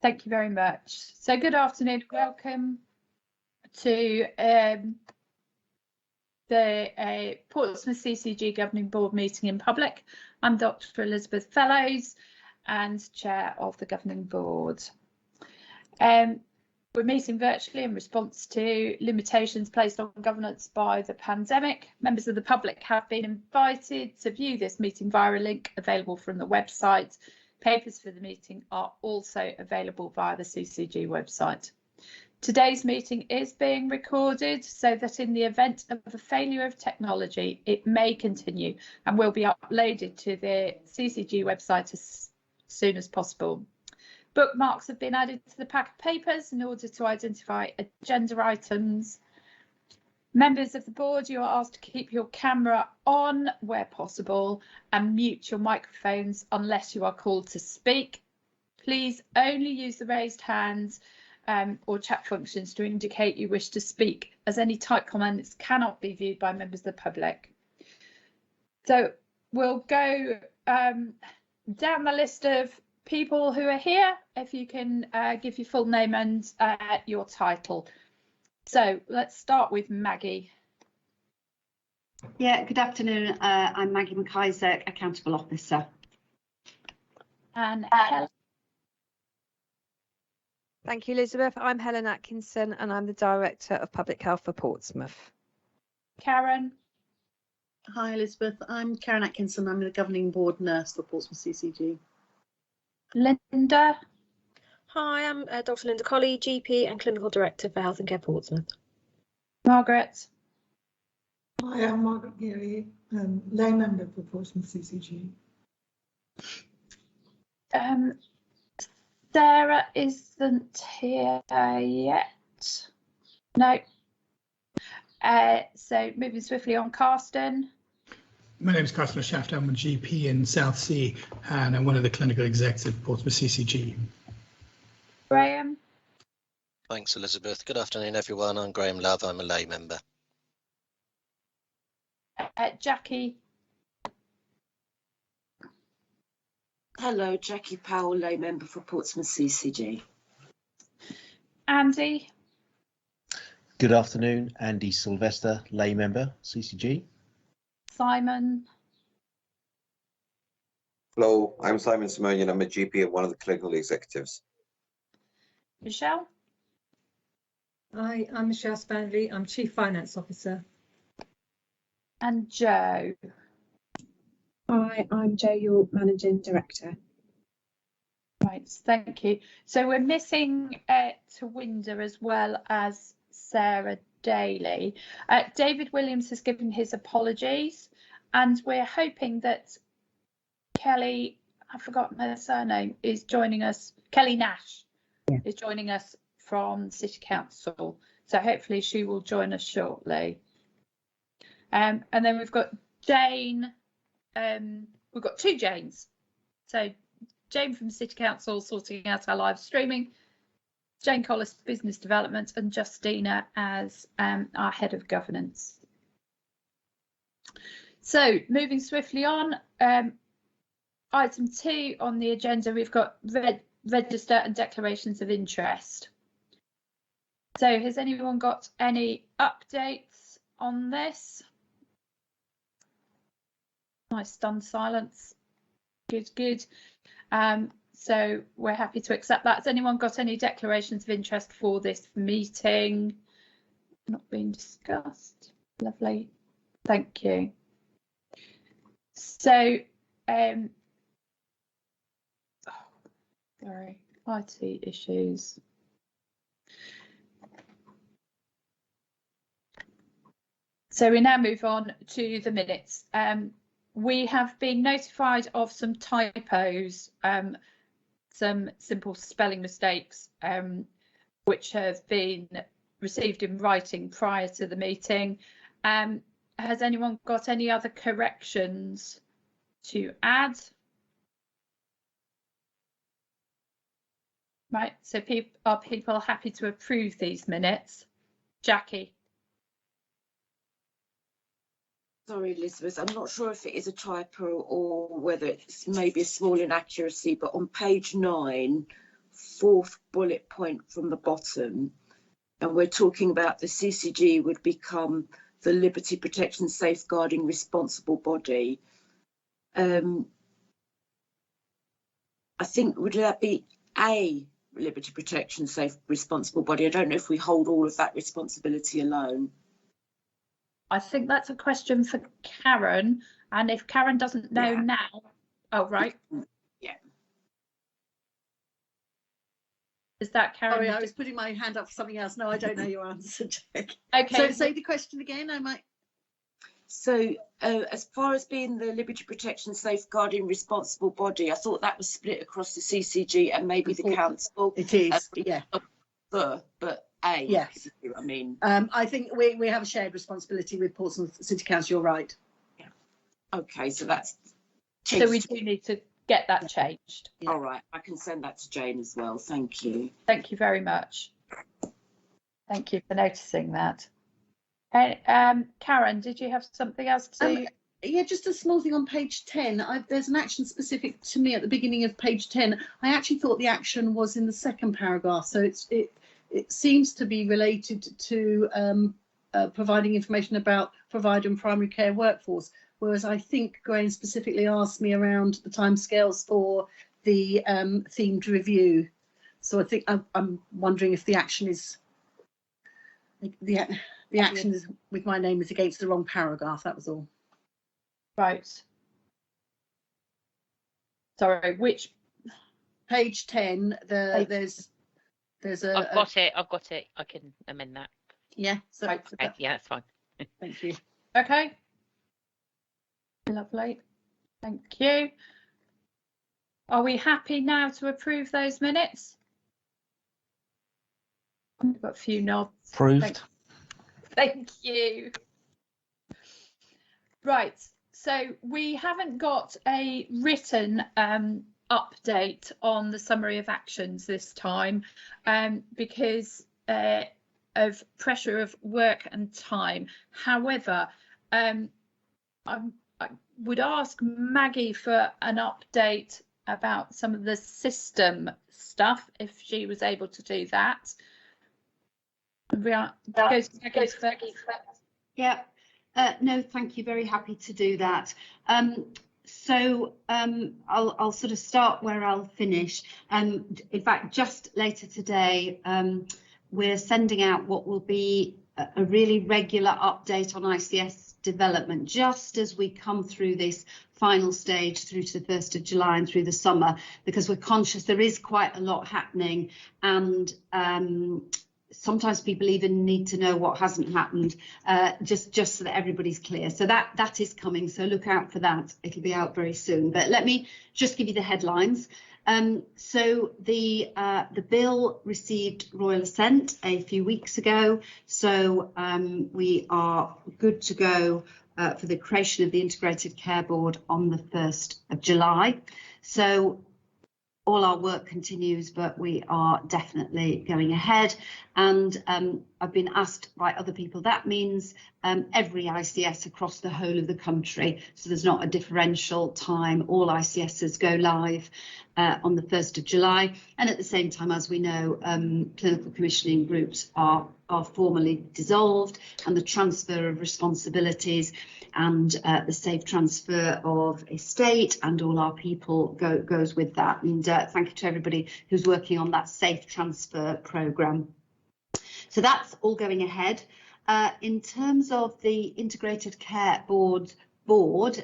Thank you very much. So good afternoon. Welcome to the Portsmouth CCG Governing Board meeting in public. I'm Dr. Elizabeth Fellows and Chair of the Governing Board. We're meeting virtually in response to limitations placed on governance by the pandemic. Members of the public have been invited to view this meeting via a link available from the website. Papers for the meeting are also available via the CCG website. Today's meeting is being recorded so that in the event of a failure of technology, it may continue and will be uploaded to the CCG website as soon as possible. Bookmarks have been added to the pack of papers in order to identify agenda items. Members of the board, you are asked to keep your camera on where possible and mute your microphones unless you are called to speak. Please only use the raised hands or chat functions to indicate you wish to speak, as any type comments cannot be viewed by members of the public. So we'll go down the list of people who are here, if you can give your full name and your title. So let's start with Maggie. Yeah, good afternoon. I'm Maggie McIsaac, Accountable Officer. And Helen. Thank you, Elizabeth. I'm Helen Atkinson and I'm the Director of Public Health for Portsmouth. Karen. Hi, Elizabeth. I'm Karen Atkinson. I'm the Governing Board Nurse for Portsmouth CCG. Linda. Hi, I'm Dr. Linda Colley, GP and Clinical Director for Health and Care Portsmouth. Margaret. Hi, I'm Margaret Geary, lay member for Portsmouth CCG. Sarah isn't here yet. No. So moving swiftly on, Carsten. My name is Carsten Schaft. I'm a GP in South Sea and I'm one of the clinical execs at Portsmouth CCG. Graham. Thanks, Elizabeth. Good afternoon, everyone. I'm Graham Love. I'm a lay member. Jackie. Hello, Jackie Powell, lay member for Portsmouth CCG. Andy. Good afternoon, Andy Sylvester, lay member, CCG. Simon. Hello, I'm Simon Simonian. I'm a GP and one of the clinical executives. Michelle. Hi, I'm Michelle Spanley. I'm Chief Finance Officer. And Jo. Hi, I'm Jo York, Managing Director. Right, thank you. So we're missing Tawinda as well as Sarah Daly. David Williams has given his apologies and we're hoping that Kelly, I've forgotten her surname, is joining us. Kelly Nash is joining us from City Council. So hopefully she will join us shortly. And then we've got Jane. We've got two Janes. So Jane from City Council sorting out our live streaming, Jane Collis, Business Development, and Justina as our Head of Governance. So moving swiftly on, item 2 on the agenda, we've got register and declarations of interest. So has anyone got any updates on this? Nice stunned silence. Good, good. So we're happy to accept that. Has anyone got any declarations of interest for this meeting? Not being discussed. Lovely. Thank you. So, sorry, IT issues. So we now move on to the minutes. We have been notified of some typos, some simple spelling mistakes, which have been received in writing prior to the meeting. Has anyone got any other corrections to add? Right, so are people happy to approve these minutes? Jackie? Sorry, Elizabeth, I'm not sure if it is a typo or whether it's maybe a small inaccuracy, but on page 9 fourth bullet point from the bottom, and we're talking about the CCG would become the Liberty Protection Safeguarding Responsible Body. I think, would that be a Liberty Protection Safe Responsible Body? I don't know if we hold all of that responsibility alone. I think that's a question for Karen, and if Karen doesn't know now, oh right. Yeah. Is that Karen? Sorry, I was putting my hand up for something else. No, I don't know your answer, Jack. Okay. So say the question again. I might. So as far as being the Liberty Protection Safeguarding Responsible Body, I thought that was split across the CCG and maybe the council. It is, yeah. But A, yeah. I mean. I think we have a shared responsibility with Portsmouth City Council. You're right. Yeah. Okay, so that's. So we do need to get that changed. Yeah. All right, I can send that to Jane as well. Thank you. Thank you very much. Thank you for noticing that. Karen, did you have something else to? Yeah, just a small thing on page 10. There's an action specific to me at the beginning of page 10. I actually thought the action was in the second paragraph, so it seems to be related to providing information about provider and primary care workforce, whereas I think Graham specifically asked me around the timescales for the themed review. So I think I'm wondering if the action is the action is with my name is against the wrong paragraph. That was all. Right. Sorry, which page 10? There's a. I've got it. I can amend that. Yeah. So okay, yeah, that's fine. Thank you. Okay. Lovely. Thank you. Are we happy now to approve those minutes? We've got a few nods. Approved. Thank you. Right, so we haven't got a written update on the summary of actions this time because of pressure of work and time. However, I would ask Maggie for an update about some of the system stuff if she was able to do that. Yeah, no, thank you. Very happy to do that. I'll sort of start where I'll finish. In fact, just later today, we're sending out what will be a really regular update on ICS development, just as we come through this final stage through to the 1st of July and through the summer, because we're conscious there is quite a lot happening, and sometimes people even need to know what hasn't happened, just so that everybody's clear. So that is coming, so look out for that. It'll be out very soon, but let me just give you the headlines. So the bill received royal assent a few weeks ago, so we are good to go for the creation of the Integrated Care Board on the 1st of July. So all our work continues, but we are definitely going ahead. And I've been asked by other people, that means every ICS across the whole of the country. So there's not a differential time. All ICSs go live on the 1st of July. And at the same time, as we know, clinical commissioning groups are formally dissolved, and the transfer of responsibilities and the safe transfer of estate and all our people goes with that. And thank you to everybody who's working on that safe transfer programme. So that's all going ahead. In terms of the Integrated Care Board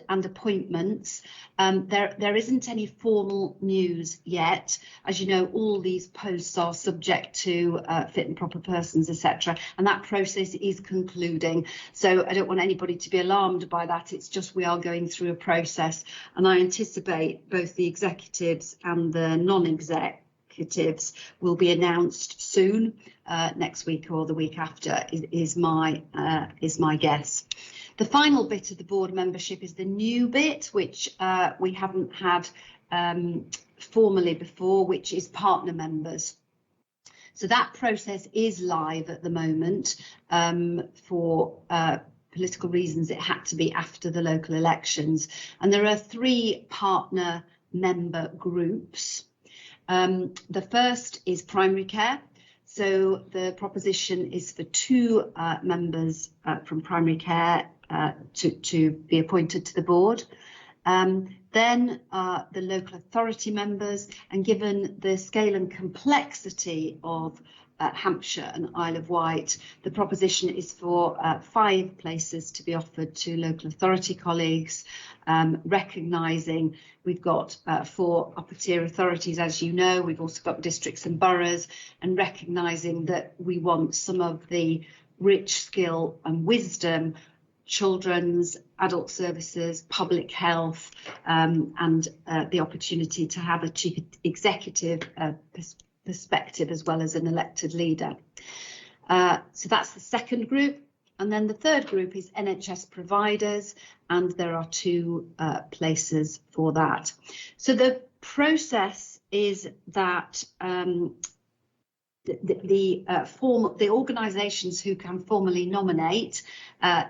and appointments, there isn't any formal news yet. As you know, all these posts are subject to fit and proper persons, etc., and that process is concluding. So I don't want anybody to be alarmed by that. It's just we are going through a process, and I anticipate both the executives and the non-executives will be announced soon, next week or the week after is my guess. The final bit of the board membership is the new bit, which we haven't had formally before, which is partner members. So that process is live at the moment. For political reasons, it had to be after the local elections. And there are 3 partner member groups. The first is primary care. So the proposition is for 2 members from primary care to be appointed to the board. Then the local authority members, and given the scale and complexity of Hampshire and Isle of Wight, the proposition is for 5 places to be offered to local authority colleagues, recognising we've got 4 upper tier authorities, as you know, we've also got districts and boroughs, and recognising that we want some of the rich skill and wisdom, children's, adult services, public health, and the opportunity to have a chief executive perspective as well as an elected leader. So that's the second group. And then the third group is NHS providers, and there are 2 places for that. So the process is that the organisations who can formally nominate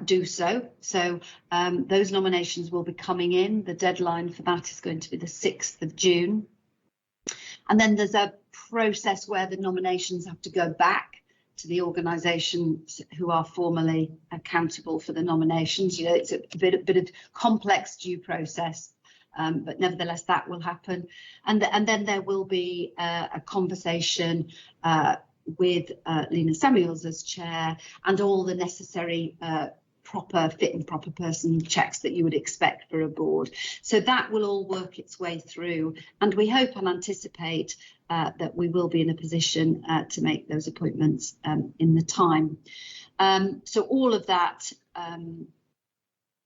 do so. So those nominations will be coming in. The deadline for that is going to be the 6th of June. And then there's a process where the nominations have to go back to the organisations who are formally accountable for the nominations. You know, it's a bit of complex due process, but nevertheless that will happen. And then there will be a conversation with Lena Samuels as chair, and all the necessary proper fit and proper person checks that you would expect for a board. So that will all work its way through, and we hope and anticipate that we will be in a position to make those appointments in the time. So all of that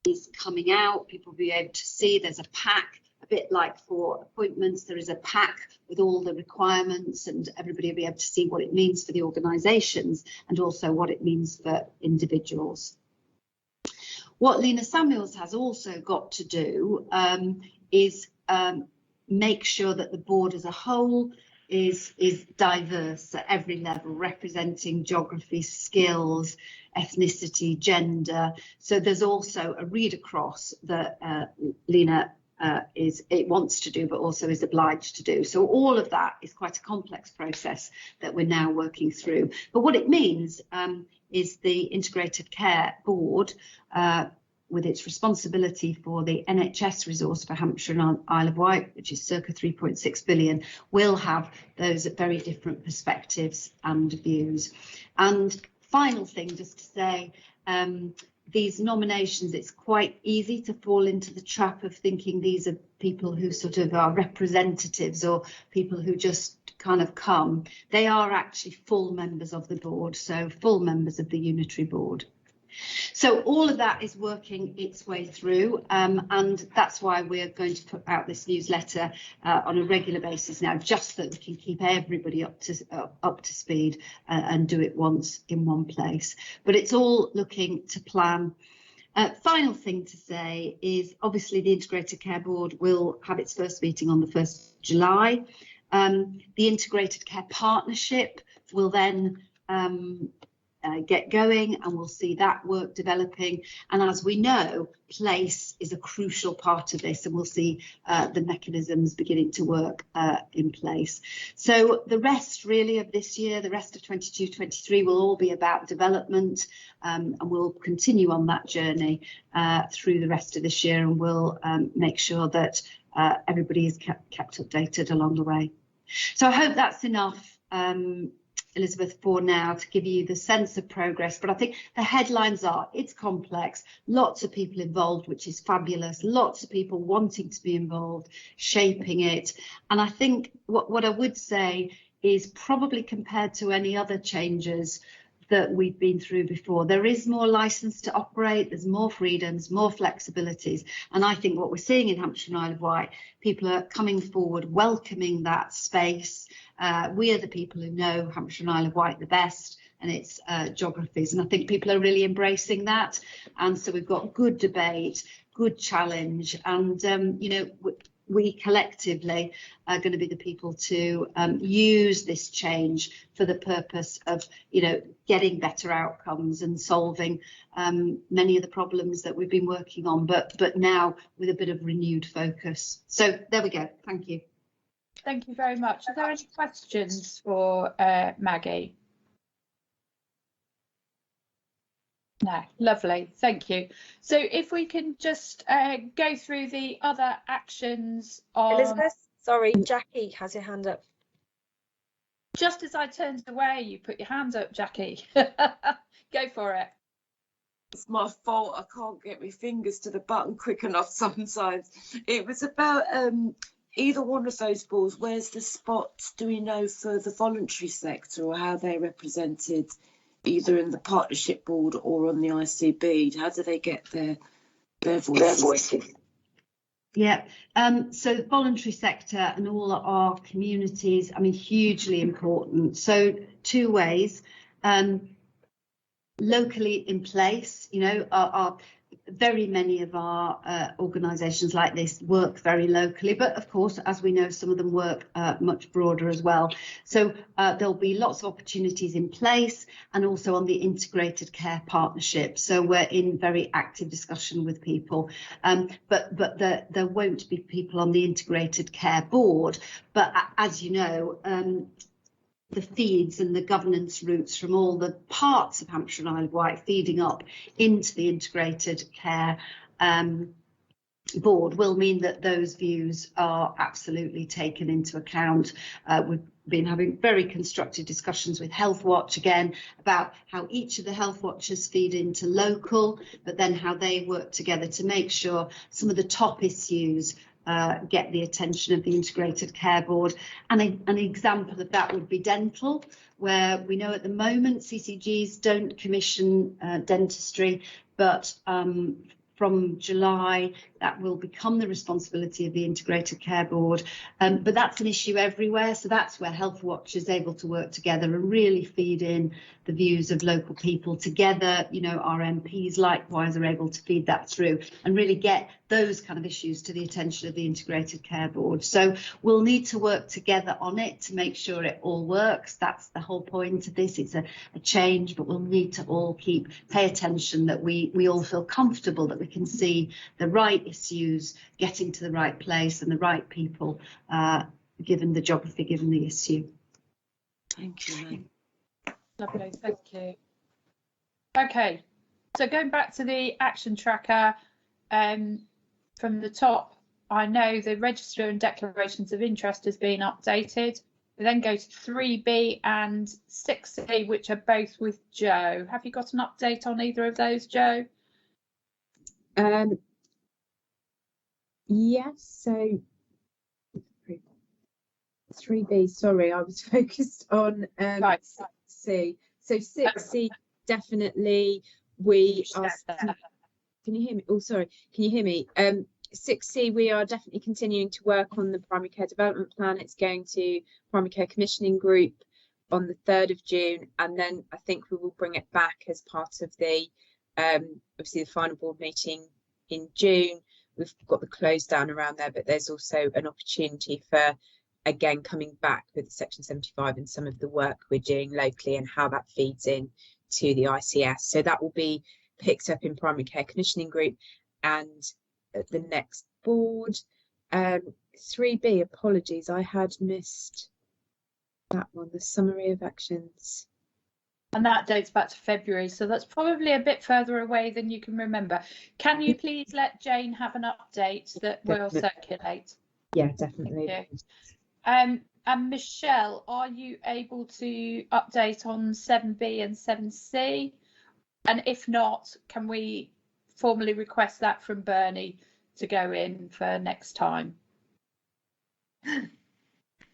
is coming out. People will be able to see there's a pack, a bit like for appointments, there is a pack with all the requirements, and everybody will be able to see what it means for the organisations and also what it means for individuals. What Lena Samuels has also got to do is make sure that the board as a whole is diverse at every level, representing geography, skills, ethnicity, gender. So there's also a read across that Lena wants to do, but also is obliged to do. So all of that is quite a complex process that we're now working through. But what it means is the Integrated Care Board, with its responsibility for the NHS resource for Hampshire and Isle of Wight, which is circa 3.6 billion, will have those very different perspectives and views. And final thing, just to say, these nominations, it's quite easy to fall into the trap of thinking these are people who sort of are representatives or people who just kind of come. They are actually full members of the board, so full members of the unitary board. So all of that is working its way through, and that's why we're going to put out this newsletter on a regular basis now, just so that we can keep everybody up to speed and do it once in one place. But it's all looking to plan. Final thing to say is obviously the Integrated Care Board will have its first meeting on the 1st of July. The Integrated Care Partnership will then get going, and we'll see that work developing. And as we know, place is a crucial part of this, and we'll see the mechanisms beginning to work in place. So the rest really of this year, the rest of 22-23 will all be about development, and we'll continue on that journey through the rest of this year, and we'll make sure that everybody is kept updated along the way. So I hope that's enough, Elizabeth, for now to give you the sense of progress. But I think the headlines are, it's complex, lots of people involved, which is fabulous, lots of people wanting to be involved, shaping it. And I think what I would say is, probably compared to any other changes that we've been through before, there is more license to operate, there's more freedoms, more flexibilities. And I think what we're seeing in Hampshire and Isle of Wight, people are coming forward, welcoming that space. We are the people who know Hampshire and Isle of Wight the best, and its geographies. And I think people are really embracing that. And so we've got good debate, good challenge, and you know, we collectively are going to be the people to use this change for the purpose of, you know, getting better outcomes and solving many of the problems that we've been working on, but now with a bit of renewed focus. So there we go. Thank you. Thank you very much. Are there any questions for Maggie? No, lovely, thank you. So if we can just go through the other actions on... Elizabeth, sorry, Jackie has her hand up. Just as I turned away, you put your hand up, Jackie. Go for it. It's my fault. I can't get my fingers to the button quick enough sometimes. It was about either one of those boards. Where's the spot, do we know, for the voluntary sector, or how they're represented either in the partnership board or on the ICB? How do they get their voices? Yeah, so the voluntary sector and all our communities, I mean, hugely important. So 2 ways, locally in place, you know, are very many of our organisations like this work very locally, but of course, as we know, some of them work much broader as well. So there'll be lots of opportunities in place, and also on the integrated care partnership. So we're in very active discussion with people, but there won't be people on the integrated care board. But as you know, the feeds and the governance routes from all the parts of Hampshire and Isle of Wight feeding up into the integrated care board will mean that those views are absolutely taken into account. We've been having very constructive discussions with Health Watch again about how each of the Health Watchers feed into local, but then how they work together to make sure some of the top issues get the attention of the Integrated Care Board. And an example of that would be dental, where we know at the moment CCGs don't commission dentistry, but from July that will become the responsibility of the Integrated Care Board. But that's an issue everywhere, so that's where Health Watch is able to work together and really feed in the views of local people together. You know, our MPs likewise are able to feed that through and really get those kind of issues to the attention of the Integrated Care Board. So we'll need to work together on it to make sure it all works. That's the whole point of this. It's a change, but we'll need to all pay attention, that we all feel comfortable that we can see the right issues getting to the right place and the right people, given the geography, given the issue. Thank you. Lovely, thank you. Okay, so going back to the action tracker, from the top, I know the register and declarations of interest has been updated. We then go to 3B and 6C, which are both with Jo. Have you got an update on either of those, Jo? Yes, so 3B, sorry, I was focused on right. 6C. So 6C, definitely we are, can you hear me? Oh, sorry, can you hear me? 6C, we are definitely continuing to work on the primary care development plan. It's going to primary care commissioning group on the 3rd of June, and then I think we will bring it back as part of the obviously the final board meeting in June. We've got the close down around there, but there's also an opportunity for, again, coming back with Section 75 and some of the work we're doing locally and how that feeds in to the ICS. So that will be picked up in primary care commissioning group and at the next board. 3B, apologies, I had missed that one, the summary of actions. And that dates back to February, so that's probably a bit further away than you can remember. Can you please let Jane have an update that will circulate? Yeah, definitely. And Michelle, are you able to update on 7B and 7C? And if not, can we formally request that from Bernie to go in for next time? If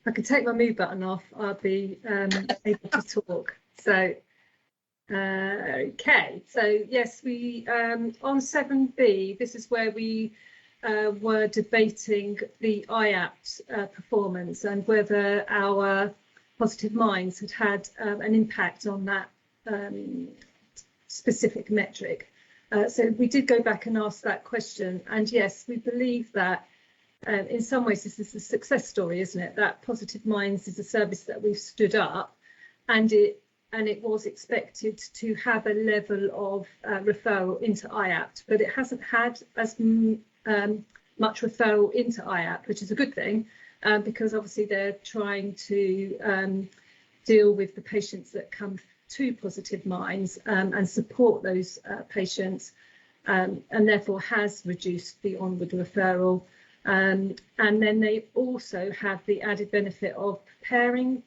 I could take my mute button off, I'll be able to talk. So, okay, so yes, we on 7B, this is where we were debating the IAPT performance and whether our positive minds had an impact on that specific metric. So we did go back and ask that question, and yes, we believe that in some ways this is a success story, isn't it? That Positive Minds is a service that we've stood up, and it was expected to have a level of referral into IAPT, but it hasn't had as much referral into IAPT, which is a good thing. because obviously they're trying to deal with the patients that come to Positive Minds and support those patients, and therefore has reduced the onward referral. And then they also have the added benefit of preparing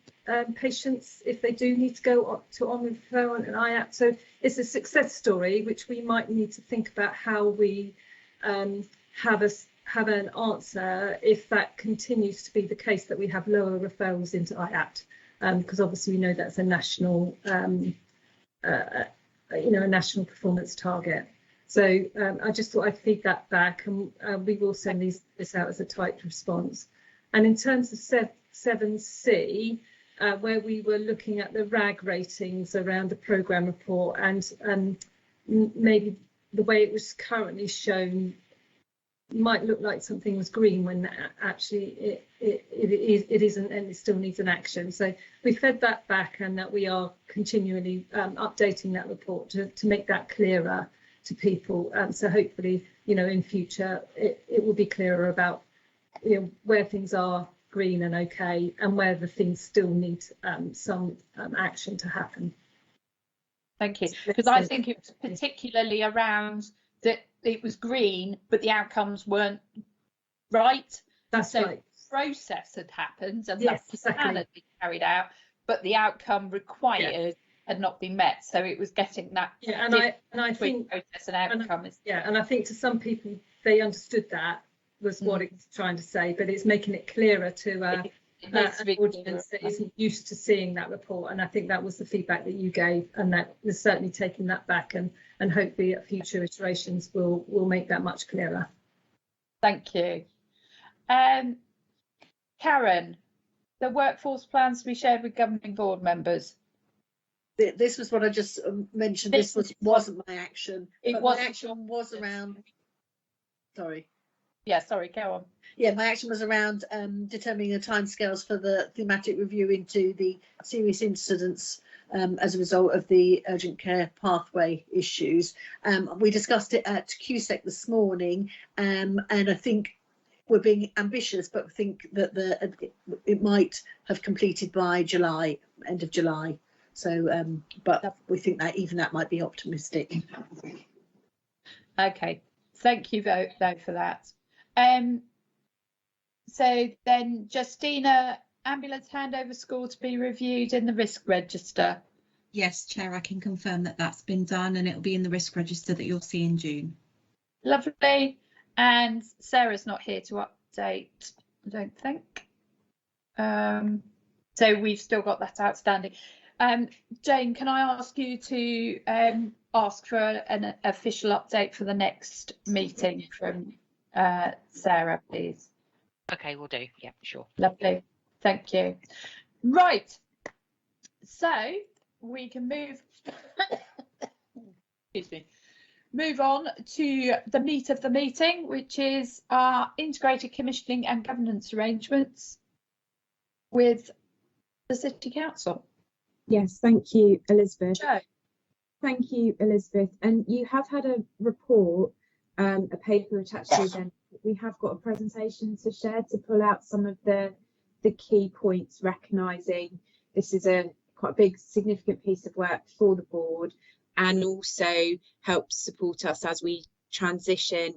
patients if they do need to go to onward referral and IAP. So it's a success story which we might need to think about how we have an answer if that continues to be the case, that we have lower referrals into IAPT, because obviously we know that's a national a national performance target. So I just thought I'd feed that back, and we will send this out as a typed response. And in terms of 7C, where we were looking at the RAG ratings around the programme report, and maybe the way it was currently shown might look like something was green when actually it isn't, and it still needs an action. So we fed that back, and that we are continually updating that report to make that clearer to people. So hopefully, in future it will be clearer about where things are green and okay, and where the things still need some action to happen. Thank you, because I think it was particularly around that it was green, but the outcomes weren't right. That's so right. The process had happened, and yes, the plan had been carried out, but the outcome required had not been met. So it was getting that. Yeah, and I think process and outcome is. Yeah, and I think to some people they understood that was what it was trying to say, but it's making it clearer to an audience that isn't used to seeing that report. And I think that was the feedback that you gave, and that was certainly taking that back, and hopefully at future iterations will make that much clearer. Thank you. Karen, the workforce plans to be shared with governing board members. This was what I just mentioned. This wasn't my action. My action was around. Sorry. Yeah, sorry, go on. Yeah, my action was around determining the timescales for the thematic review into the serious incidents as a result of the urgent care pathway issues. We discussed it at QSEC this morning, and I think we're being ambitious, but think that it might have completed by July, end of July. So, but we think that even that might be optimistic. Okay, thank you though for that. So then, Justina, ambulance handover score to be reviewed in the risk register. Yes, Chair, I can confirm that that's been done, and it'll be in the risk register that you'll see in June. Lovely. And Sarah's not here to update, I don't think. So we've still got that outstanding. Jane, can I ask you to ask for an official update for the next meeting from Sarah, please? Okay, we'll do. Yeah, sure. Lovely. Thank you. Right. So we can move. Excuse me. Move on to the meat of the meeting, which is our integrated commissioning and governance arrangements with the City Council. Yes, thank you, Elizabeth. Joe. Thank you, Elizabeth. And you have had a report, a paper attached to them. We have got a presentation to share to pull out some of the key points, recognising this is quite a big, significant piece of work for the board, and also helps support us as we transition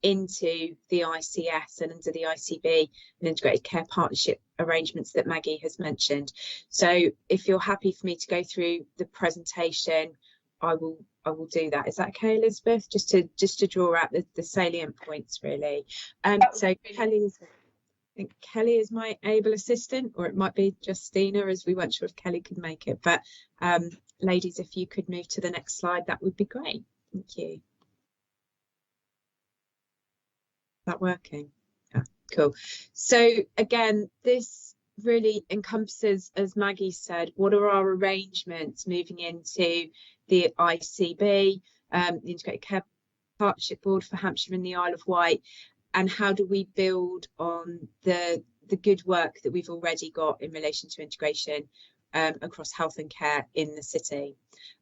into the ICS and under the ICB and integrated care partnership arrangements that Maggie has mentioned. So if you're happy for me to go through the presentation, I will do that. Is that okay, Elizabeth? Just to draw out the salient points, really. So Kelly is my able assistant, or it might be Justina, as we weren't sure if Kelly could make it. But ladies, if you could move to the next slide, that would be great. Thank you. That working? Yeah, cool. So again, this really encompasses, as Maggie said, what are our arrangements moving into the ICB, the Integrated Care Partnership Board for Hampshire and the Isle of Wight, and how do we build on the good work that we've already got in relation to integration across health and care in the city.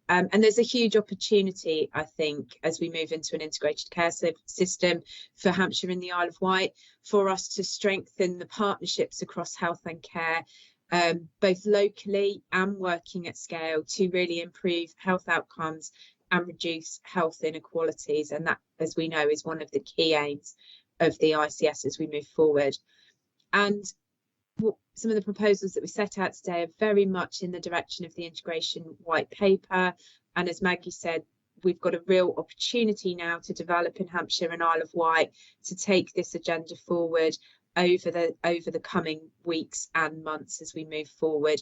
And there's a huge opportunity, I think, as we move into an integrated care system for Hampshire and the Isle of Wight, for us to strengthen the partnerships across health and care, both locally and working at scale, to really improve health outcomes and reduce health inequalities. And that, as we know, is one of the key aims of the ICS as we move forward. And some of the proposals that we set out today are very much in the direction of the integration white paper. And as Maggie said, we've got a real opportunity now to develop in Hampshire and Isle of Wight to take this agenda forward over the coming weeks and months as we move forward,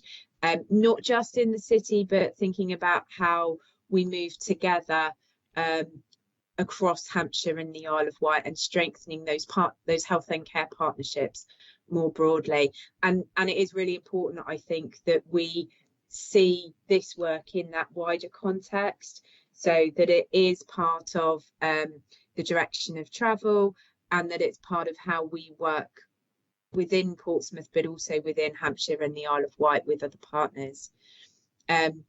not just in the city, but thinking about how we move together across Hampshire and the Isle of Wight, and strengthening those health and care partnerships more broadly. And it is really important, I think, that we see this work in that wider context, so that it is part of the direction of travel, and that it's part of how we work within Portsmouth, but also within Hampshire and the Isle of Wight with other partners. And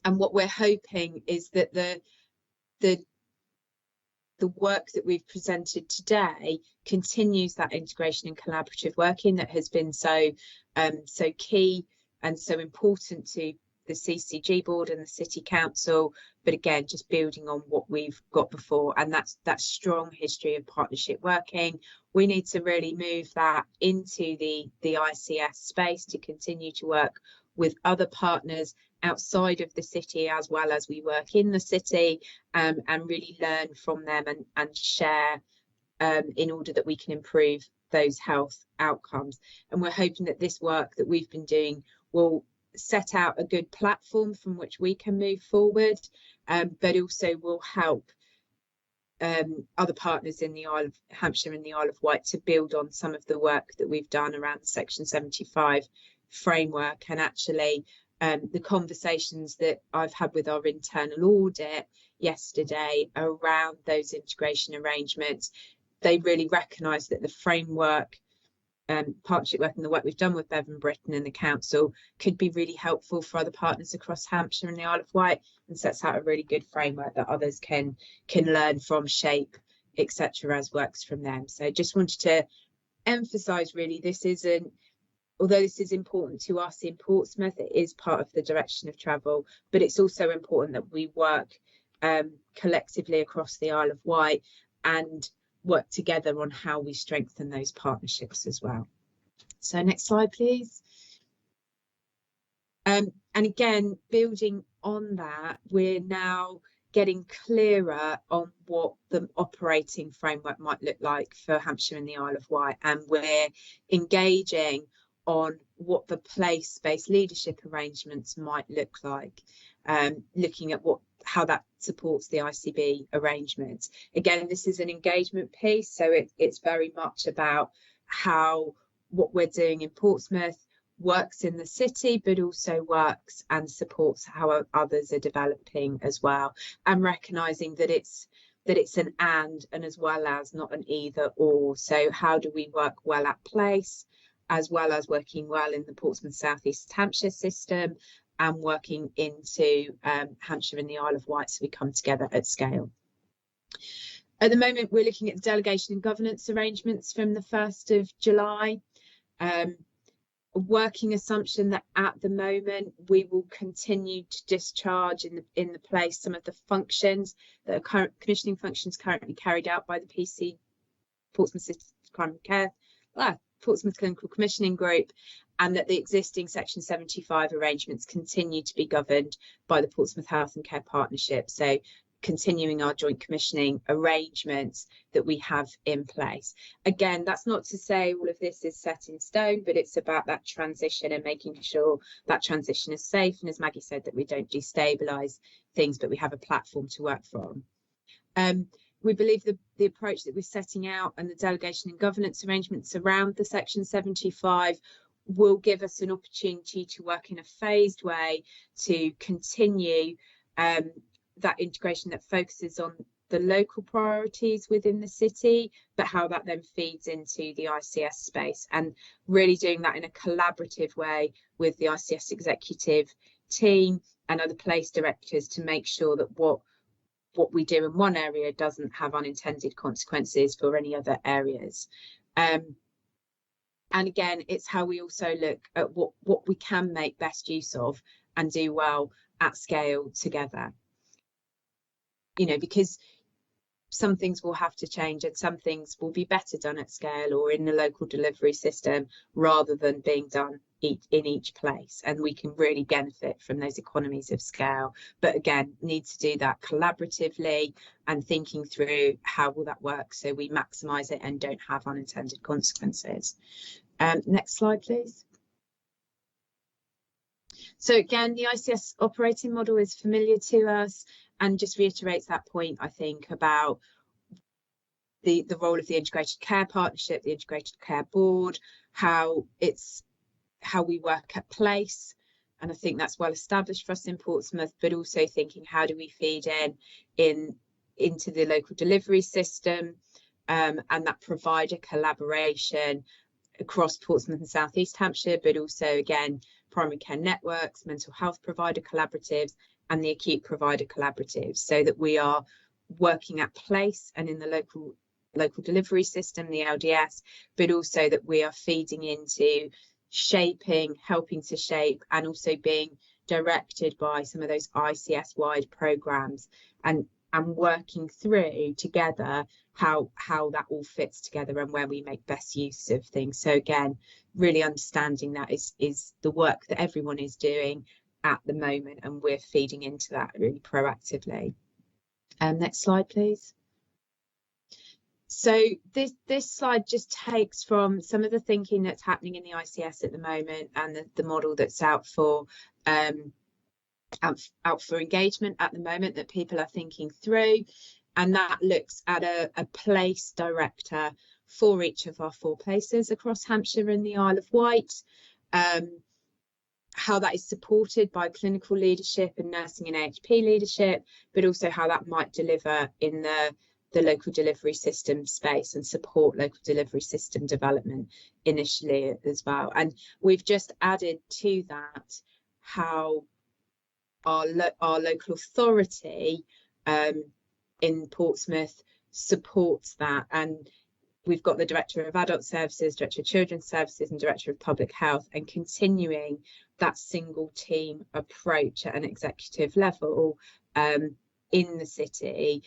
what we're hoping is that the work that we've presented today continues that integration and collaborative working that has been so key and so important to the CCG board and the City Council, but again, just building on what we've got before, and that's that strong history of partnership working. We need to really move that into the ICS space to continue to work with other partners outside of the city, as well as we work in the city, and really learn from them and share in order that we can improve those health outcomes. And we're hoping that this work that we've been doing will set out a good platform from which we can move forward, but also will help other partners in the Isle of Hampshire and the Isle of Wight to build on some of the work that we've done around the Section 75 framework. And actually the conversations that I've had with our internal audit yesterday around those integration arrangements, they really recognise that the framework, partnership work and the work we've done with Bevan Britain and the council could be really helpful for other partners across Hampshire and the Isle of Wight, and sets out a really good framework that others can learn from, shape, etc., as works from them. So just wanted to emphasise really, this isn't, although this is important to us in Portsmouth, it is part of the direction of travel, but it's also important that we work collectively across the Isle of Wight and work together on how we strengthen those partnerships as well. So next slide, please. And again, building on that, we're now getting clearer on what the operating framework might look like for Hampshire and the Isle of Wight, and we're engaging on what the place-based leadership arrangements might look like, looking at how that supports the ICB arrangements. Again, this is an engagement piece, so it's very much about how what we're doing in Portsmouth works in the city, but also works and supports how others are developing as well, and recognising that it's an and as well as, not an either or. So how do we work well at place, as well as working well in the Portsmouth South East Hampshire system, and working into Hampshire and the Isle of Wight, so we come together at scale. At the moment, we're looking at the delegation and governance arrangements from the 1st of July. A working assumption that at the moment we will continue to discharge in the place some of the functions that are commissioning functions currently carried out by the PC, Portsmouth City Primary Care, Portsmouth Clinical Commissioning Group, and that the existing Section 75 arrangements continue to be governed by the Portsmouth Health and Care Partnership. So continuing our joint commissioning arrangements that we have in place. Again, that's not to say all of this is set in stone, but it's about that transition and making sure that transition is safe. And as Maggie said, that we don't destabilise things, but we have a platform to work from. We believe the approach that we're setting out and the delegation and governance arrangements around the Section 75 will give us an opportunity to work in a phased way to continue that integration that focuses on the local priorities within the city, but how that then feeds into the ICS space, and really doing that in a collaborative way with the ICS executive team and other place directors to make sure that what we do in one area doesn't have unintended consequences for any other areas. And again, it's how we also look at what we can make best use of and do well at scale together. You know, because some things will have to change and some things will be better done at scale or in the local delivery system rather than being done in each place, and we can really benefit from those economies of scale, but again need to do that collaboratively and thinking through how will that work so we maximize it and don't have unintended consequences. Next slide please. So again, the ICS operating model is familiar to us and just reiterates that point, I think, about the role of the integrated care partnership, the integrated care board, how we work at place, and I think that's well established for us in Portsmouth, but also thinking how do we feed into the local delivery system, and that provider collaboration across Portsmouth and South East Hampshire, but also again primary care networks, mental health provider collaboratives and the acute provider collaboratives, so that we are working at place and in the local delivery system, the LDS, but also that we are feeding into shaping, helping to shape, and also being directed by some of those ICS wide programs and working through together how that all fits together and where we make best use of things. So again, really understanding that is the work that everyone is doing at the moment, and we're feeding into that really proactively. Next slide please. So this slide just takes from some of the thinking that's happening in the ICS at the moment and the model that's out for engagement at the moment that people are thinking through, and that looks at a place director for each of our 4 places across Hampshire and the Isle of Wight, how that is supported by clinical leadership and nursing and AHP leadership, but also how that might deliver in the local delivery system space and support local delivery system development initially as well. And we've just added to that how our local authority in Portsmouth supports that, and we've got the Director of Adult Services, Director of Children's Services and Director of Public Health, and continuing that single team approach at an executive level in the city,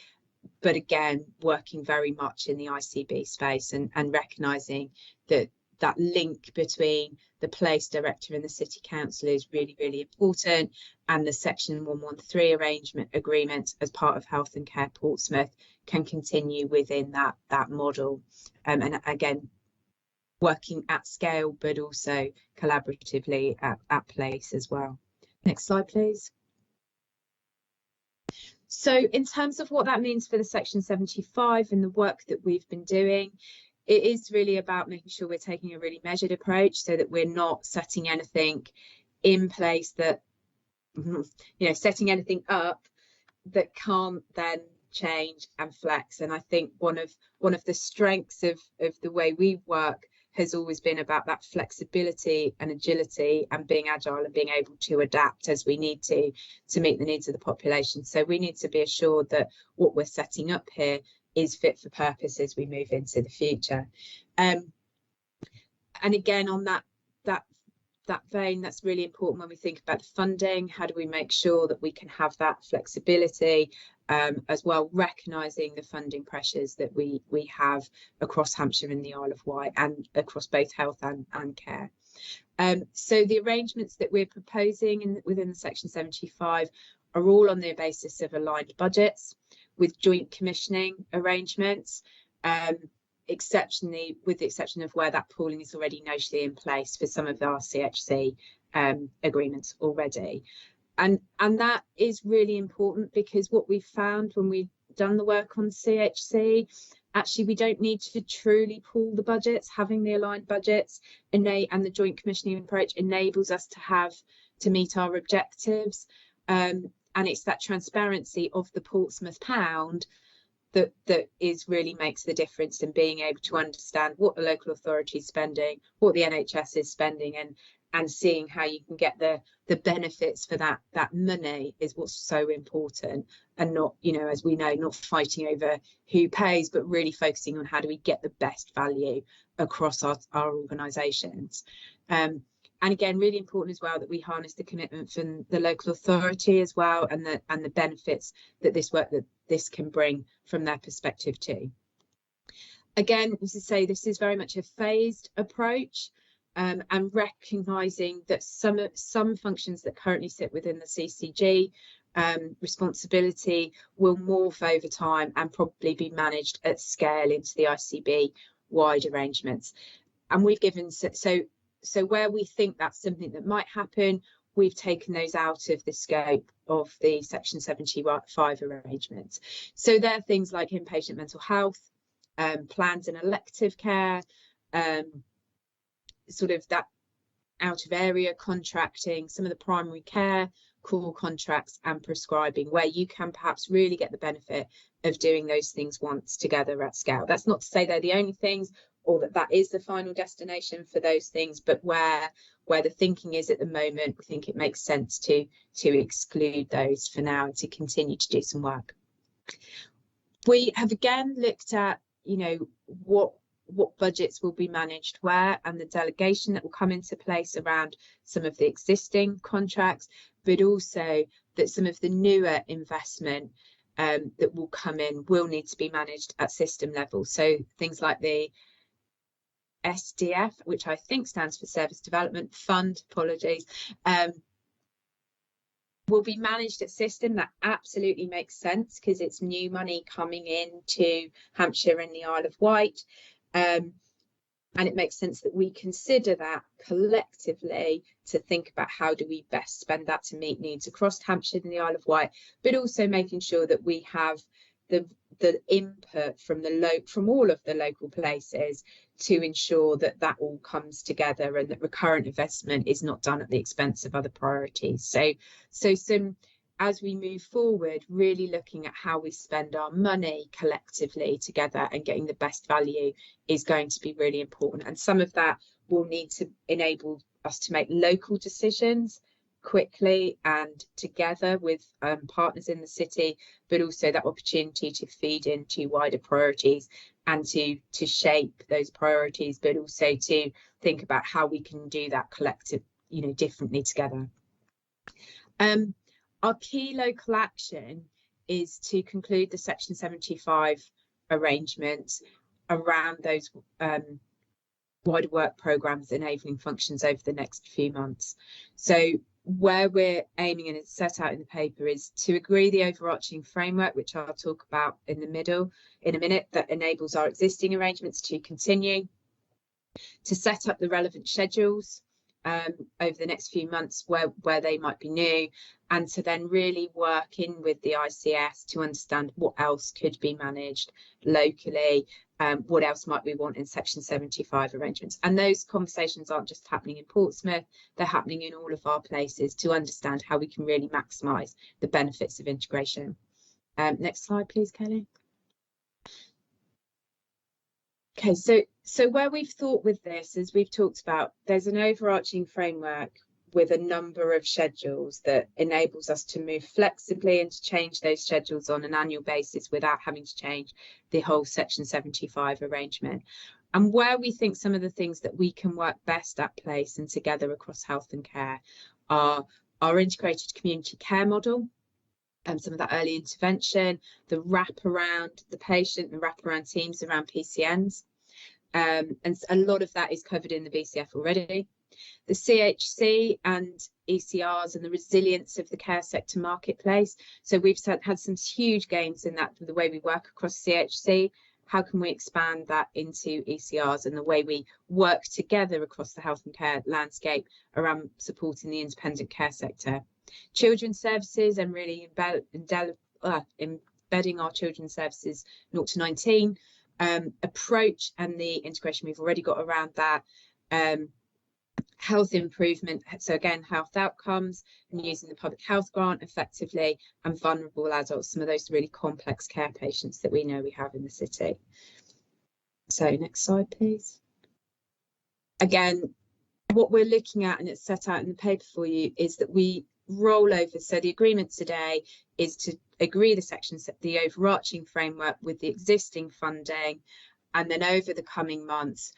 but again working very much in the ICB space and recognising that link between the place director and the city council is really, really important, and the section 113 agreement as part of Health and Care Portsmouth can continue within that model, and again working at scale but also collaboratively at place as well. Next slide please. So in terms of what that means for the section 75 and the work that we've been doing, it is really about making sure we're taking a really measured approach so that we're not setting anything in place that, you know, setting anything up that can't then change and flex. And I think one of the strengths of the way we work has always been about that flexibility and agility and being agile and being able to adapt as we need to meet the needs of the population. So we need to be assured that what we're setting up here is fit for purpose as we move into the future. And again, on that vein, that's really important when we think about the funding. How do we make sure that we can have that flexibility as well, recognising the funding pressures that we have across Hampshire and the Isle of Wight and across both health and care. So the arrangements that we're proposing within the section 75 are all on the basis of aligned budgets with joint commissioning arrangements, exceptionally with the exception of where that pooling is already notionally in place for some of our CHC agreements already. And that is really important, because what we've found when we've done the work on CHC, actually we don't need to truly pool the budgets. Having the aligned budgets and the joint commissioning approach enables us to meet our objectives. And it's that transparency of the Portsmouth pound that is really makes the difference in being able to understand what the local authority is spending, what the NHS is spending, and seeing how you can get the benefits for that money is what's so important, and not, you know, as we know, not fighting over who pays, but really focusing on how do we get the best value across our organisations. And again, really important as well that we harness the commitment from the local authority as well, and the benefits that this can bring from their perspective too. Again, as I say, this is very much a phased approach, and recognising that some functions that currently sit within the CCG responsibility will morph over time and probably be managed at scale into the ICB wide arrangements. And we've given so where we think that's something that might happen, we've taken those out of the scope of the Section 75 arrangements. So they're things like inpatient mental health, plans and elective care, sort of that out of area contracting, some of the primary care core contracts and prescribing, where you can perhaps really get the benefit of doing those things once together at scale. That's not to say they're the only things, or that is the final destination for those things, but where the thinking is at the moment, we think it makes sense to exclude those for now and to continue to do some work. We have again looked at, you know, what budgets will be managed where, and the delegation that will come into place around some of the existing contracts, but also that some of the newer investment that will come in will need to be managed at system level. So things like the SDF, which I think stands for Service Development Fund, apologies, will be managed at system. That absolutely makes sense because it's new money coming into Hampshire and the Isle of Wight, and it makes sense that we consider that collectively to think about how do we best spend that to meet needs across Hampshire and the Isle of Wight, but also making sure that we have the input from all of the local places to ensure that all comes together and that recurrent investment is not done at the expense of other priorities. So some, as we move forward, really looking at how we spend our money collectively together and getting the best value is going to be really important. And some of that will need to enable us to make local decisions quickly and together with partners in the city, but also that opportunity to feed into wider priorities and to shape those priorities, but also to think about how we can do that collective, you know, differently together. Our key local action is to conclude the Section 75 arrangements around those wider work programmes enabling functions over the next few months. So where we're aiming, and it's set out in the paper, is to agree the overarching framework, which I'll talk about in a minute, that enables our existing arrangements to continue, to set up the relevant schedules over the next few months where they might be new, and to then really work in with the ICS to understand what else could be managed locally, what else might we want in Section 75 arrangements. And those conversations aren't just happening in Portsmouth, they're happening in all of our places to understand how we can really maximise the benefits of integration. Next slide, please, Kelly. Okay, so where we've thought with this, as we've talked about, there's an overarching framework with a number of schedules that enables us to move flexibly and to change those schedules on an annual basis without having to change the whole Section 75 arrangement. And where we think some of the things that we can work best at place and together across health and care are our integrated community care model, some of that early intervention, the wrap around the patient, the wrap around teams around PCNs. And a lot of that is covered in the BCF already. The CHC and ECRs and the resilience of the care sector marketplace. So we've had some huge gains in that with the way we work across CHC. How can we expand that into ECRs and the way we work together across the health and care landscape around supporting the independent care sector? Children's services and really embedding our children's services 0 to 19 approach and the integration we've already got around that. health improvement, so again, health outcomes and using the public health grant effectively, and vulnerable adults, some of those really complex care patients that we know we have in the city. So next slide, please. Again, what we're looking at, and it's set out in the paper for you, is that we roll over. So the agreement today is to agree the sections, the overarching framework with the existing funding, and then over the coming months,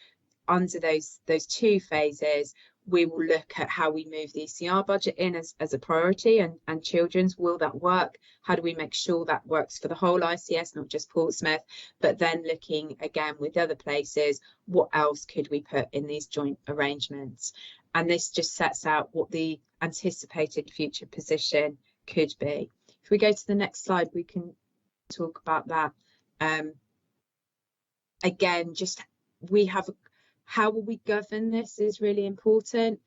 under those two phases, we will look at how we move the ECR budget in as a priority, and children's, will that work? How do we make sure that works for the whole ICS, not just Portsmouth? But then looking again with other places, what else could we put in these joint arrangements? And this just sets out what the anticipated future position could be. If we go to the next slide, we can talk about that. Again, just how will we govern this is really important.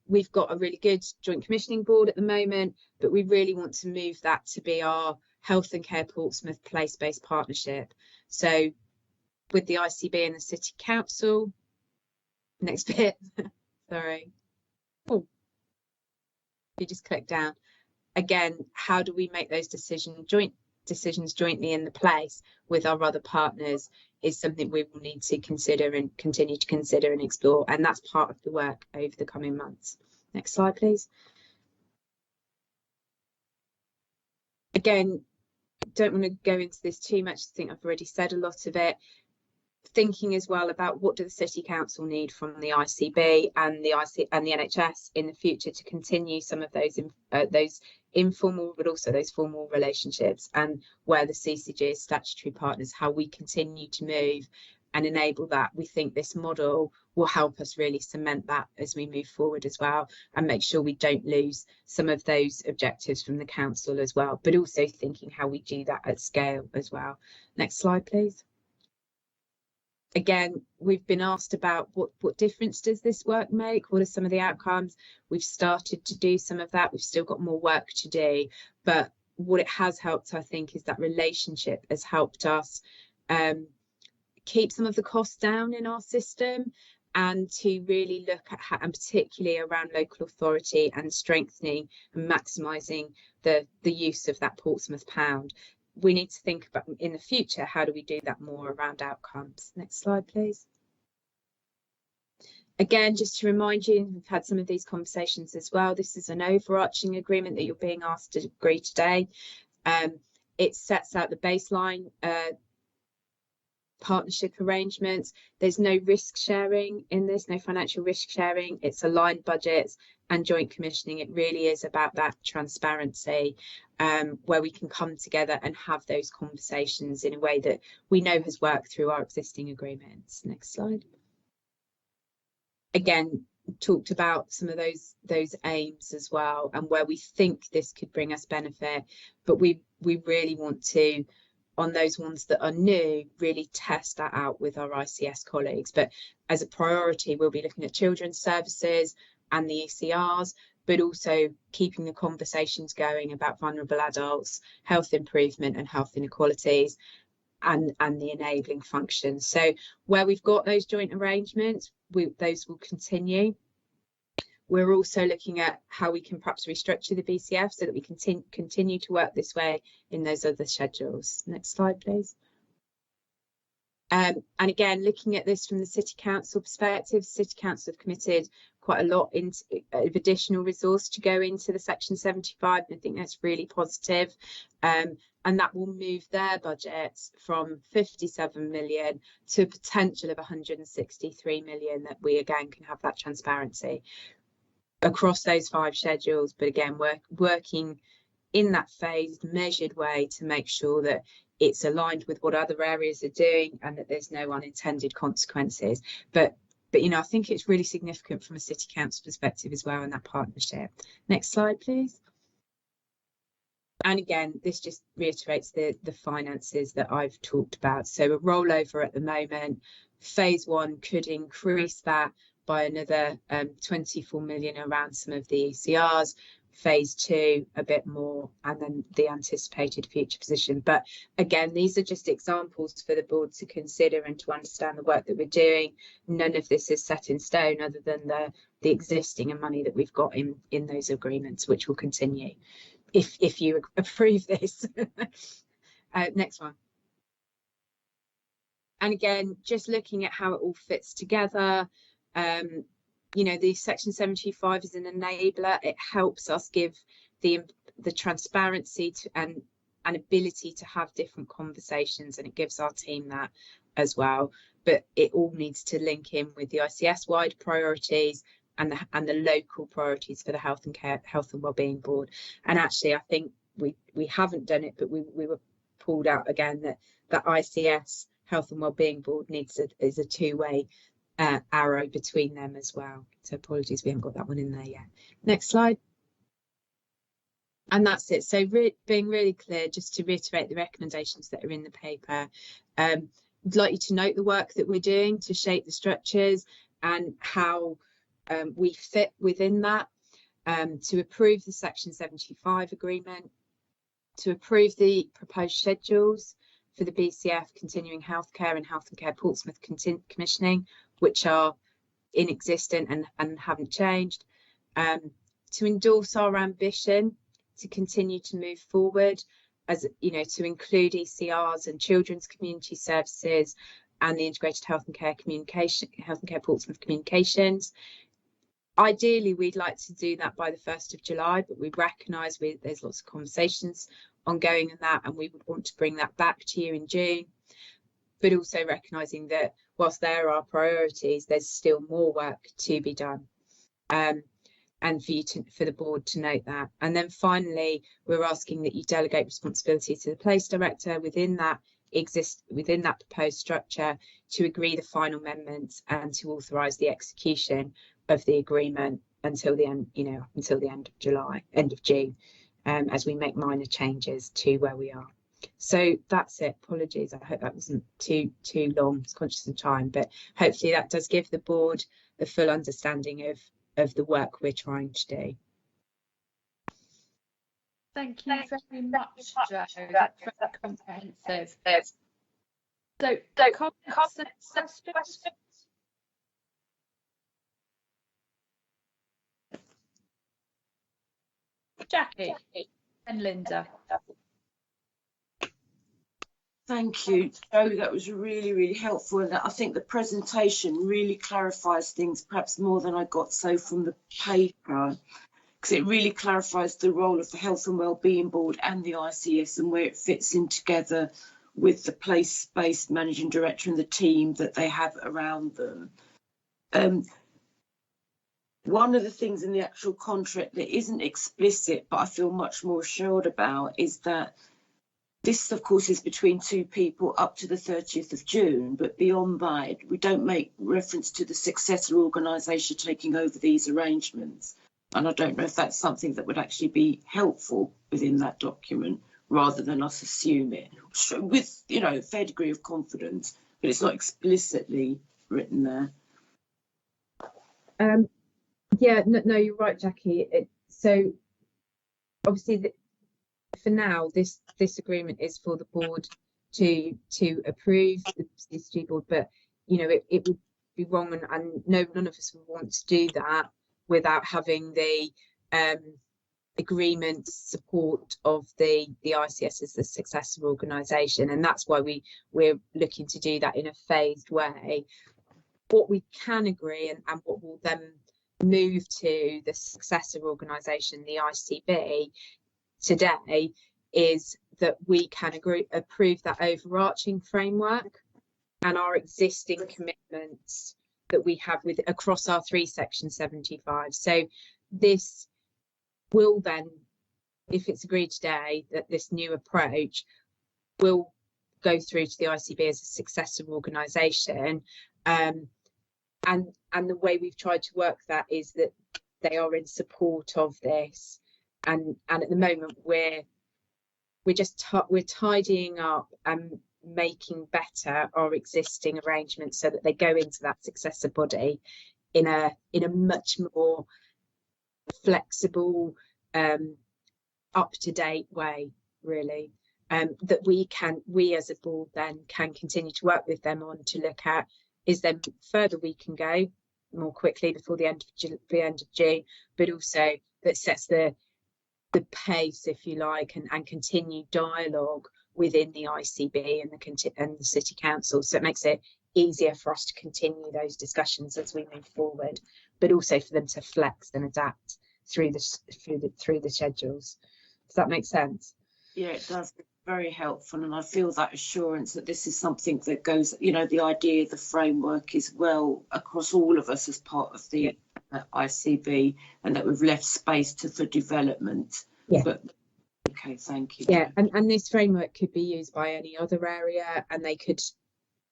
We've got a really good joint commissioning board at the moment, but we really want to move that to be our Health and Care Portsmouth place-based partnership. So with the ICB and the City Council, next bit, sorry. Oh, you just click down. Again, how do we make those joint decisions jointly in the place with our other partners is something we will need to consider and continue to consider and explore, and that's part of the work over the coming months. Next slide, please. Again, don't want to go into this too much. I think I've already said a lot of it. Thinking as well about what do the City Council need from the ICB and the NHS in the future to continue some of those informal but also those formal relationships, and where the CCG is statutory partners, how we continue to move and enable that. We think this model will help us really cement that as we move forward as well, and make sure we don't lose some of those objectives from the council as well, but also thinking how we do that at scale as well. Next slide, please. Again, we've been asked about what difference does this work make? What are some of the outcomes? We've started to do some of that. We've still got more work to do, but what it has helped, I think, is that relationship has helped us keep some of the costs down in our system, and to really look at how, and particularly around local authority and strengthening and maximising the use of that Portsmouth pound. We need to think about in the future, how do we do that more around outcomes? Next slide, please. Again, just to remind you, we've had some of these conversations as well. This is an overarching agreement that you're being asked to agree today. It sets out the baseline partnership arrangements. There's no risk sharing in this, no financial risk sharing. It's aligned budgets and joint commissioning. It really is about that transparency, where we can come together and have those conversations in a way that we know has worked through our existing agreements. Next slide. Again, talked about some of those aims as well, and where we think this could bring us benefit, but we really want to, on those ones that are new, really test that out with our ICS colleagues. But as a priority, we'll be looking at children's services and the ECRs, but also keeping the conversations going about vulnerable adults, health improvement and health inequalities, and the enabling functions. So where we've got those joint arrangements, those will continue. We're also looking at how we can perhaps restructure the BCF so that we can continue to work this way in those other schedules. Next slide, please. And again, looking at this from the City Council perspective, City Council have committed quite a lot of additional resource to go into the Section 75, and I think that's really positive. And that will move their budgets from 57 million to a potential of 163 million, that we again can have that transparency across those 5 schedules. But again, we're working in that phased, measured way to make sure that it's aligned with what other areas are doing and that there's no unintended consequences. But you know, I think it's really significant from a City Council perspective as well in that partnership. Next slide, please. And again, this just reiterates the finances that I've talked about. So a rollover at the moment, phase 1 could increase that by another 24 million around some of the ECRs. phase 2 a bit more, and then the anticipated future position. But again, these are just examples for the board to consider and to understand the work that we're doing. None of this is set in stone other than the existing and money that we've got in those agreements, which will continue if you approve this. Next one. And again, just looking at how it all fits together, you know, the Section 75 is an enabler. It helps us give the transparency to, and ability to have different conversations, and it gives our team that as well. But it all needs to link in with the ICS-wide priorities and the local priorities for the Health and Wellbeing Board. And actually, I think we haven't done it, but we were pulled out again that the ICS Health and Wellbeing Board is a two-way arrow between them as well. So apologies, we haven't got that one in there yet. Next slide. And that's it. So being really clear, just to reiterate the recommendations that are in the paper. I'd like you to note the work that we're doing to shape the structures and how we fit within that, to approve the Section 75 agreement, to approve the proposed schedules for the BCF continuing healthcare and Health and Care Portsmouth commissioning, which are in existence and haven't changed, to endorse our ambition to continue to move forward, as you know, to include ECRs and children's community services and the integrated Health and Care Portsmouth communications. Ideally, we'd like to do that by the 1st of July, but we recognise there's lots of conversations ongoing in that, and we would want to bring that back to you in June. But also recognising that whilst there are priorities, there's still more work to be done, and for the board to note that. And then finally, we're asking that you delegate responsibility to the place director within that proposed structure to agree the final amendments and to authorise the execution of the agreement until the end, until the end of June, as we make minor changes to where we are. So that's it. Apologies, I hope that wasn't too long. I was conscious of time, but hopefully that does give the board a full understanding of the work we're trying to do. Thank you very much, Jo. That's very comprehensive. So comments and questions? Jackie and Linda. Thank you, Jo. That was really, really helpful, and I think the presentation really clarifies things perhaps more than I got so from the paper, because it really clarifies the role of the Health and Wellbeing Board and the ICS and where it fits in together with the place-based managing director and the team that they have around them. One of the things in the actual contract that isn't explicit, but I feel much more assured about, is that this, of course, is between two people up to the 30th of June, but beyond that, we don't make reference to the successor organisation taking over these arrangements. And I don't know if that's something that would actually be helpful within that document, rather than us assume it with, a fair degree of confidence, but it's not explicitly written there. Yeah, no, you're right, Jackie. So obviously, for now, this agreement is for the board to approve, the CCG board, but it would be wrong, and none of us would want to do that without having the agreement support of the ICS as the successor organisation, and that's why we're looking to do that in a phased way. What we can agree and what will then move to the successor organisation, the ICB, today, is that we can approve that overarching framework and our existing commitments that we have across our 3 Section 75. So this will then, if it's agreed today, that this new approach will go through to the ICB as a successor organisation. And the way we've tried to work that is that they are in support of this, and at the moment we're tidying up and making better our existing arrangements so that they go into that successor body in a much more flexible up-to-date way, really, that we as a board then can continue to work with them on to look at, is there further we can go more quickly before the end of June, but also that sets the pace, if you like, and continued dialogue within the ICB and the City Council, so it makes it easier for us to continue those discussions as we move forward, but also for them to flex and adapt through the schedules. Does that make sense? Yeah, it does. It's very helpful, and I feel that assurance that this is something that goes, you know, the idea, the framework is well across all of us as part of the ICB, and that we've left space for development. Yeah. But okay, thank you. Yeah, and this framework could be used by any other area, and they could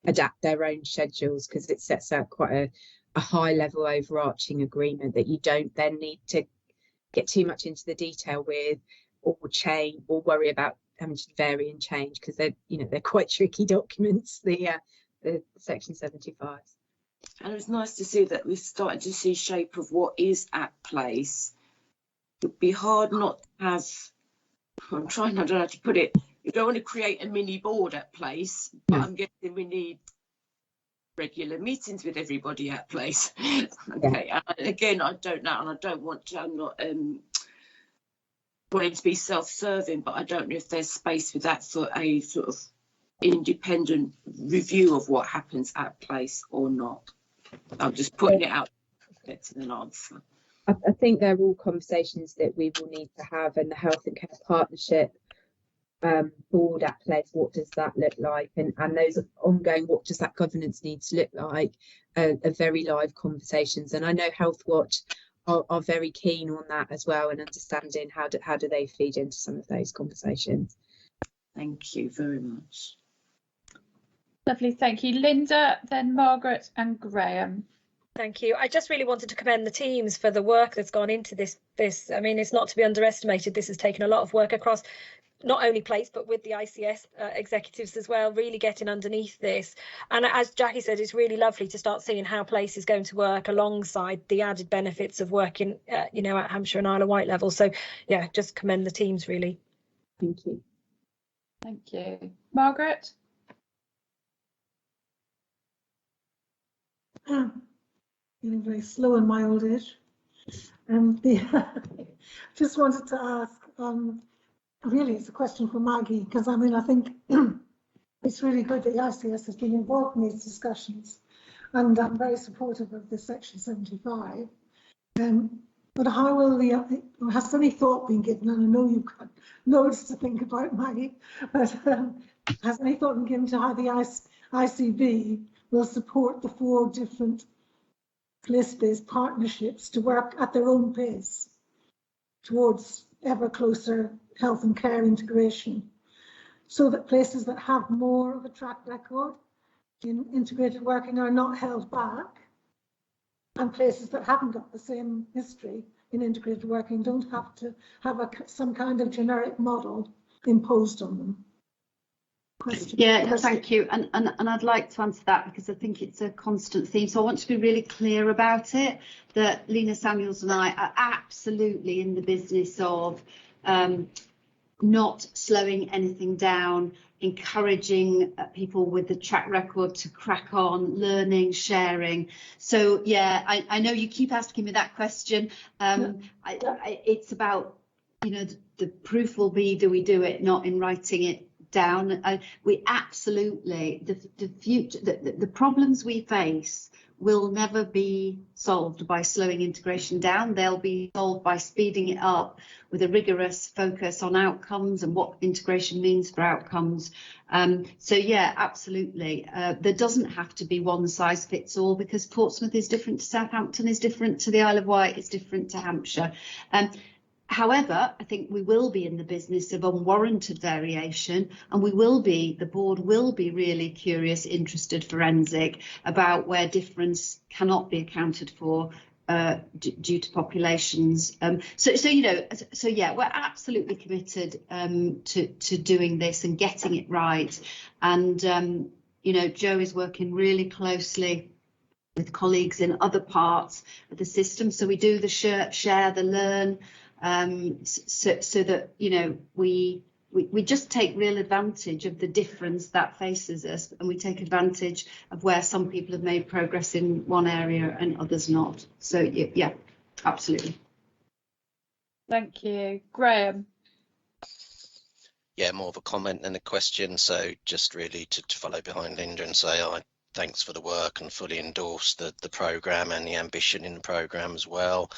adapt their own schedules, because it sets out quite a high level overarching agreement that you don't then need to get too much into the detail with, or change, or worry about having to vary and change, because they're quite tricky documents, the Section 75. And it was nice to see that we've started to see shape of what is at place. It'd be hard not to have, I don't know how to put it, you don't want to create a mini board at place, but I'm guessing we need regular meetings with everybody at place. Okay, and again, I don't know, and I don't want to, I'm not wanting to be self-serving, but I don't know if there's space for that, for a sort of independent review of what happens at place or not. I'm just putting it out there to an answer. I think they're all conversations that we will need to have, and the Health and Care Partnership board at place, what does that look like, and those ongoing, what does that governance need to look like, are very live conversations. And I know Health Watch are very keen on that as well, and understanding how do they feed into some of those conversations. Thank you very much. Lovely, thank you. Linda, then Margaret and Graham. Thank you. I just really wanted to commend the teams for the work that's gone into this. I mean, it's not to be underestimated. This has taken a lot of work across not only place, but with the ICS executives as well, really getting underneath this. And as Jackie said, it's really lovely to start seeing how place is going to work alongside the added benefits of working, at Hampshire and Isle of Wight level. So, yeah, just commend the teams, really. Thank you. Thank you. Margaret? Getting very slow in my old age. Just wanted to ask, really it's a question for Maggie, because I think it's really good that the ICS has been involved in these discussions, and I'm very supportive of this Section 75. But how will has any thought been given, and I know you've got loads to think about, Maggie, but has any thought been given to how the ICB will support the 4 different place-based partnerships to work at their own pace towards ever closer health and care integration, so that places that have more of a track record in integrated working are not held back, and places that haven't got the same history in integrated working don't have to have some kind of generic model imposed on them. Yeah, thank you. And I'd like to answer that, because I think it's a constant theme. So I want to be really clear about it, that Lena Samuels and I are absolutely in the business of not slowing anything down, encouraging people with the track record to crack on, learning, sharing. So yeah, I know you keep asking me that question. It's about, the proof will be, do we do it, not in writing it down. We absolutely, the future, the problems we face will never be solved by slowing integration down. They'll be solved by speeding it up with a rigorous focus on outcomes and what integration means for outcomes. So yeah, absolutely. There doesn't have to be one size fits all, because Portsmouth is different to Southampton, is different to the Isle of Wight, is different to Hampshire. However, I think we will be in the business of unwarranted variation, and the board will be really curious, interested, forensic about where difference cannot be accounted for due to populations. So yeah, we're absolutely committed to doing this and getting it right. And Jo is working really closely with colleagues in other parts of the system. So we do the share the learn. so that, you know, we just take real advantage of the difference that faces us, and we take advantage of where some people have made progress in one area and others not. So yeah, absolutely. Thank you. Graham. Yeah, more of a comment than a question. So just really to follow behind Linda and say thanks for the work and fully endorse the programme and the ambition in the programme as well.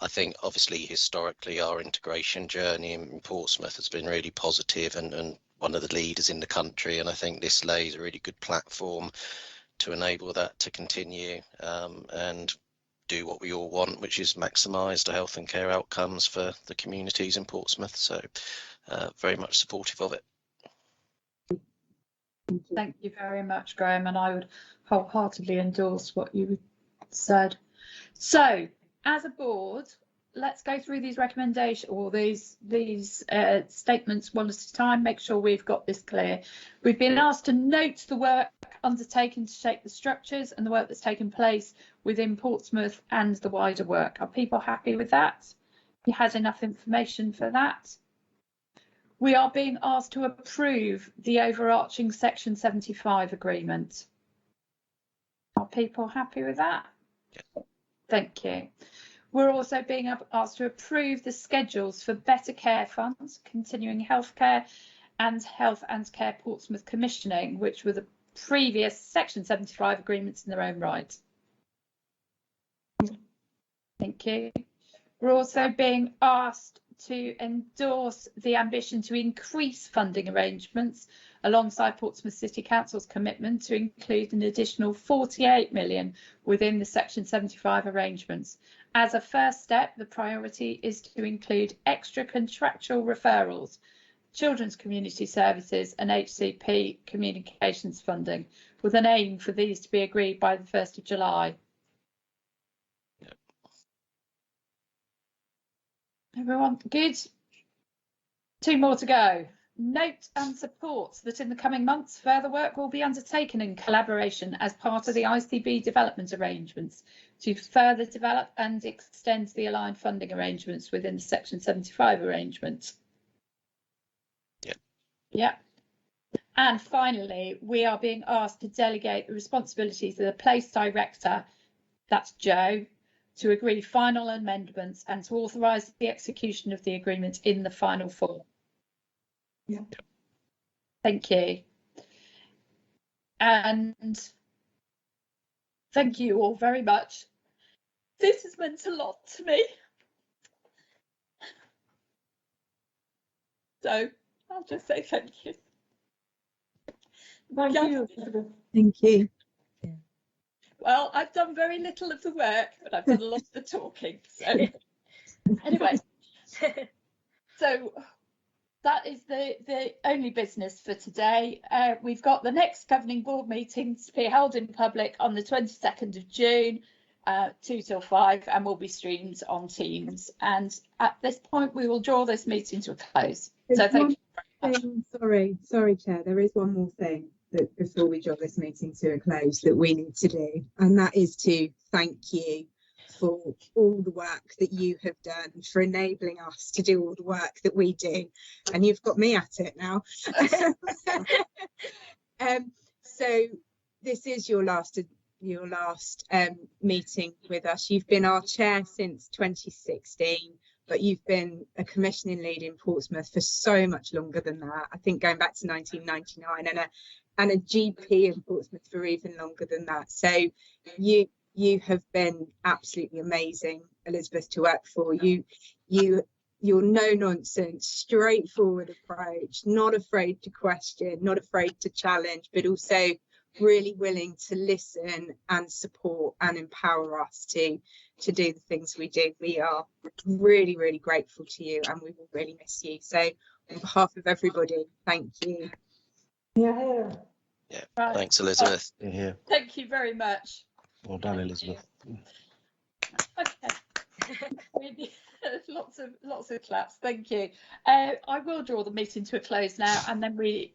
I think obviously historically our integration journey in Portsmouth has been really positive and one of the leaders in the country, and I think this lays a really good platform to enable that to continue and do what we all want, which is maximise the health and care outcomes for the communities in Portsmouth. So very much supportive of it. Thank you very much, Graham, and I would wholeheartedly endorse what you said. So, as a board, let's go through these recommendations or these statements one at a time, make sure we've got this clear. We've been asked to note the work undertaken to shape the structures and the work that's taken place within Portsmouth and the wider work. Are people happy with that? You had enough information for that? We are being asked to approve the overarching Section 75 agreement. Are people happy with that? Yeah. Thank you. We're also being asked to approve the schedules for Better Care Funds, Continuing Healthcare and Health and Care Portsmouth Commissioning, which were the previous Section 75 agreements in their own right. Thank you. We're also being asked to endorse the ambition to increase funding arrangements alongside Portsmouth City Council's commitment to include an additional 48 million within the Section 75 arrangements. As a first step, the priority is to include extra contractual referrals, children's community services and HCP communications funding, with an aim for these to be agreed by the 1st of July. Everyone good? 2 more to go. Note and supports that in the coming months further work will be undertaken in collaboration as part of the ICB development arrangements to further develop and extend the aligned funding arrangements within the Section 75 arrangement. Yeah. And finally, we are being asked to delegate the responsibilities of the place director, that's Joe, to agree final amendments and to authorise the execution of the agreement in the final form. Yeah. Thank you. And thank you all very much. This has meant a lot to me. So I'll just say thank you. Thank you. Thank you. Well, I've done very little of the work, but I've done a lot of the talking. So anyway, so that is the only business for today. We've got the next governing board meeting to be held in public on the 22nd of June, 2 till 5, and will be streamed on Teams. And at this point, we will draw this meeting to a close. So thank you very much. Sorry, Chair. There is one more thing that before we draw this meeting to a close that we need to do, and that is to thank you for all the work that you have done, for enabling us to do all the work that we do, and you've got me at it now. So this is your last meeting with us. You've been our chair since 2016, but you've been a commissioning lead in Portsmouth for so much longer than that. I think going back to 1999, and a GP in Portsmouth for even longer than that. So you have been absolutely amazing, Elizabeth, to work for. Your no nonsense, straightforward approach, not afraid to question, not afraid to challenge, but also really willing to listen and support and empower us to do the things we do. We are really, really grateful to you, and we will really miss you. So on behalf of everybody, thank you. Yeah. Yeah. Right. Thanks, Elizabeth. Yeah. Thank you very much. Well done, Elizabeth. Okay. Maybe lots of claps. Thank you. I will draw the meeting to a close now, and then we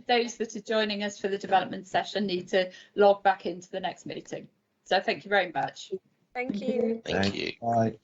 those that are joining us for the development session need to log back into the next meeting. So thank you very much. Thank you. Thank you. Bye.